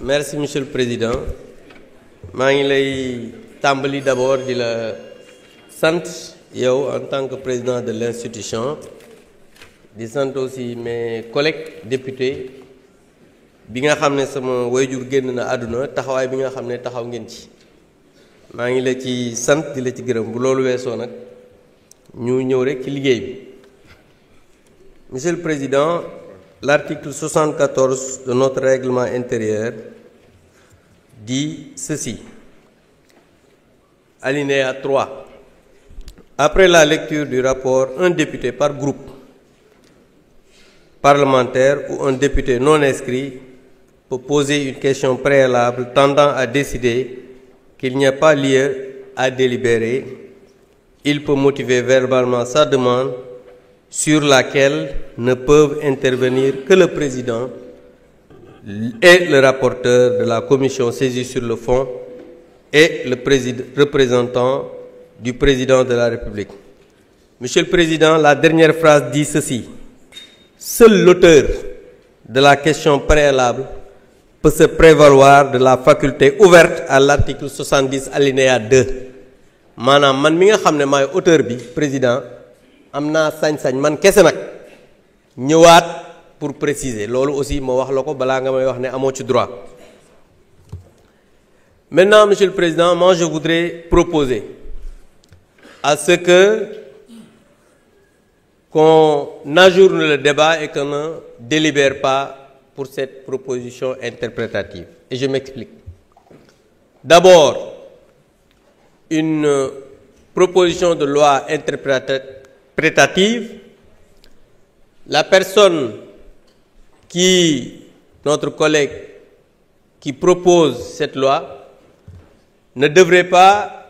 Merci, Monsieur le Président. maa ngi lay tàmbali d'abord di la sant yow en tant que président de l'institution di sant aussi mes collègues députés bi nga xam ne sama wayjur génn na àdduna taxawaay bi nga xam ne taxaw ngeen ci maa ngi la ci sant di la ci gërëm bu loolu weesoo nag ñu ñëw rek ci liggéey bi. Monsieur le Président, l'article 74 de notre règlement intérieur dit ceci. Alinéa 3. Après la lecture du rapport, un député par groupe parlementaire ou un député non inscrit peut poser une question préalable tendant à décider qu'il n'y a pas lieu à délibérer. Il peut motiver verbalement sa demande sur laquelle ne peuvent intervenir que le président et le rapporteur de la commission saisie sur le fond et le représentant du président de la République. Monsieur le Président, la dernière phrase dit ceci. Seul l'auteur de la question préalable peut se prévaloir de la faculté ouverte à l'article 70 alinéa 2. maanaam man mi nga xam ne maay auteur bi président am naa sañ-sañ man kese nag ñëwaat pour préciser loolu aussi ma wax la ko balaa nga may wax ne amoo ci droit. Maintenant, Monsieur le Président, moi je voudrais proposer à ce que qu'on ajourne le débat et qu'on ne délibère pas pour cette proposition interprétative. Et je m'explique. D'abord, une proposition de loi interprétative, la personne notre collègue qui propose cette loi ne devrait pas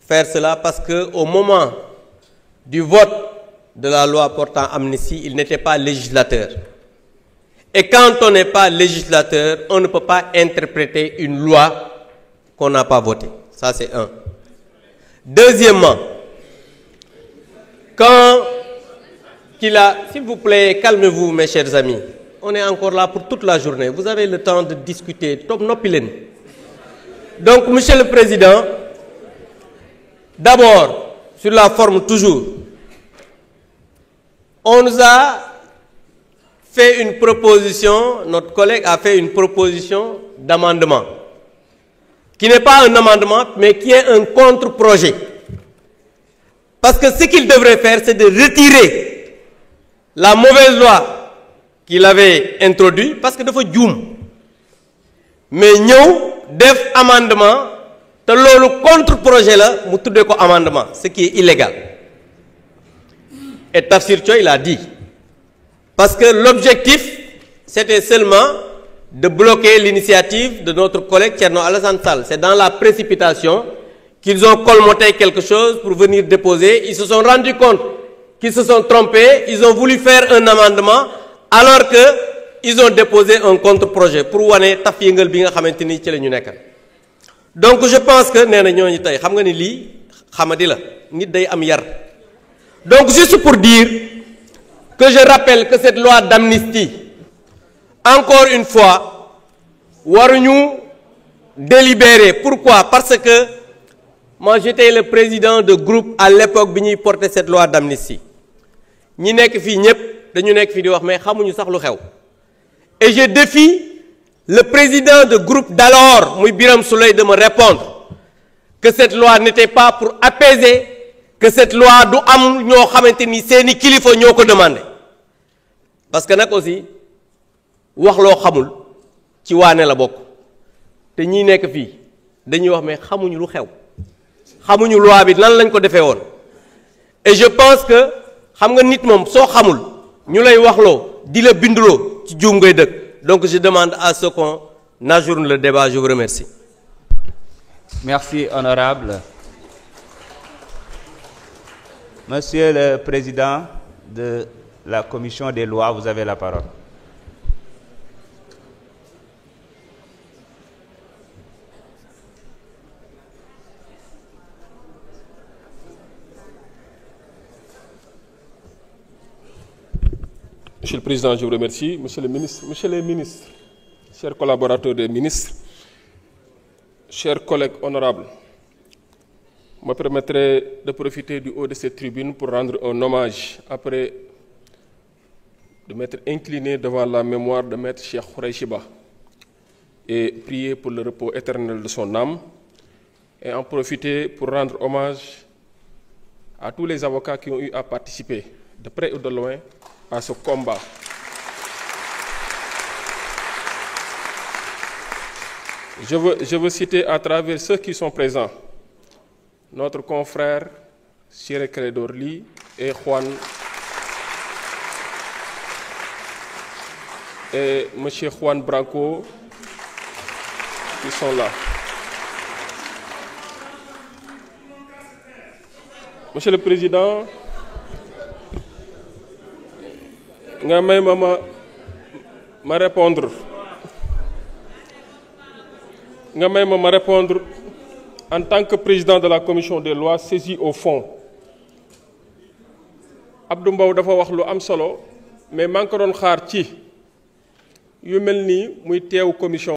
faire cela parce qu'au moment du vote de la loi portant amnistie, il n'était pas législateur. Et quand on n'est pas législateur, on ne peut pas interpréter une loi qu'on n'a pas votée. Ça, c'est un. Deuxièmement, s'il vous plaît, calmez-vous, mes chers amis. On est encore là pour toute la journée. Vous avez le temps de discuter. Top noppilen. Donc, Monsieur le Président, d'abord, sur la forme toujours, on nous a fait une proposition, notre collègue a fait une proposition d'amendement, qui n'est pas un amendement, mais qui est un contre-projet. Parce que ce qu'il devrait faire, c'est de retirer la mauvaise loi qu'il avait introduite, parce que dafa juum mais ñëw def amendement te loolu contre-projet la mu tuddee ko amendement, ce qui est illégal. Et Tafsir Thioye l'a dit. Parce que l'objectif, c'était seulement de bloquer l'initiative de notre collègue Thierno Alassane Sall. C'est dans la précipitation qu'ils ont colmaté quelque chose pour venir déposer. Ils se sont rendus compte qu'ils se sont trompés. Ils ont voulu faire un amendement alors qu'ils ont déposé un contre-projet pour wane taf yëngal bi nga xamante ni ci la ñu nekk. Donc je pense que nee na ñooñu tey xam nga ni lii xamadi la nit day am yar. Donc juste pour dire que je rappelle que cette loi d'amnistie, encore une fois, waruñu délibérer. Pourquoi? Parce que moi j'étais le président de groupe à l'époque bi ñuy porter cette loi d'amnistie. ñi nekk fii ñëpp dañu nekk fii di wax mais xamuñu sax lu xew. Et je défie le président de groupe d'alors, muy Birame Souleye, de me répondre que cette loi n'était pas pour apaiser, que cette loi du am ñoo xamante ni seeni kilifa ñoo ko demandé. Parce que nag aussi wax loo xamul ci waane la bokk te ñi nekk fii dañuy wax mais xamuñu lu xew xamuñu loi bi nan lañ ko defee woon. Et je pense que xam nga nit moom soo xamul ñu lay waxloo di la binduloo ci juum ngay dëkk. Donc je demande à ce qu'on ajourne le débat. Je vous remercie. Merci, honorable. Monsieur le Président de la Commission des lois, vous avez la parole. Monsieur le Président, je vous remercie. Monsieur le ministre, monsieur les ministres, chers collaborateurs des ministres, chers collègues honorables, je me permettrai de profiter du haut de cette tribune pour rendre un hommage après de m'être incliné devant la mémoire de Maître Cheikh Khoureychi Ba et prier pour le repos éternel de son âme, et en profiter pour rendre hommage à tous les avocats qui ont eu à participer, de près ou de loin, à ce combat. Je veux citer à travers ceux qui sont présents notre confrère Ciré Clédor Ly et M. Juan Branco qui sont là. Monsieur le Président, nga may ma répondre en tant que président de la commission des lois saisi au fond. Abdou Mbow dafa wax lu am solo mais maa ngi ko doon xaar ci yu mel nii muy teew commission